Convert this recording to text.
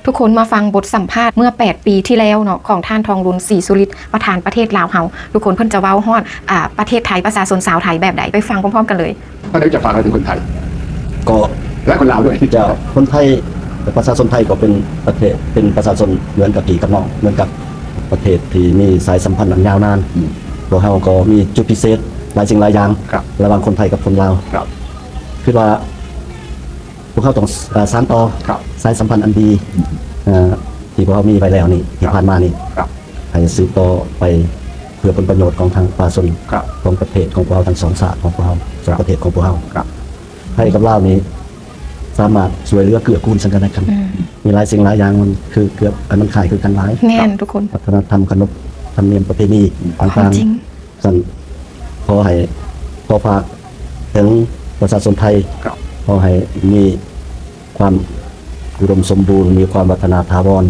ทุกคนมาฟังบทสัมภาษณ์เมื่อ8 ปีที่แล้วเนาะของท่านทองรุนศรีสุริตประธานประเทศลาวเฮาทุกคนเพิ่นจะเว้าฮอดประเทศไทยประชาชนสาวไทยแบบใดไปฟังพร้อมๆกันเลยท่านได้จะฝากอะไรถึงคนไทยก็และคนลาวด้วยจะคนไทยประชาชนไทยก็เป็นประเทศเป็นประชาชนเหมือนกับพี่กับน้องเหมือนกับประเทศที่มีสายสัมพันธ์อันยาวนานพวกเราก็มีจุดพิเศษหลายสิ่งหลายอย่างระหว่างคนไทยกับคนลาวคือว่าพวกเขาต้องสานต่อสายสัมพันธ์อันดีที่พวกเรามีไปแล้วนี่ที่ผ่านมานี่ให้สืบต่อไปเพื่อผลประโยชน์ของทางประชาชนของประเทศของพวกเราทั้งสองชาติของพวกเราสองประเทศของพวกเราไทยกับลาวนี้สามารถช่วยเหลือเกื้อกูลซึ่งกันและกันมีหลายสิ่งหลายอย่างมันคือเกือบมันขายคือกันหลายแน่นทุกคนวัฒนธรรมขนบธรรมเนียมประเพณีต่างๆสั่นขอให้ขอฝากถึงประชาชนไทยขอให้มีความอุดมสมบูรณ์มีความวัฒนาถาวร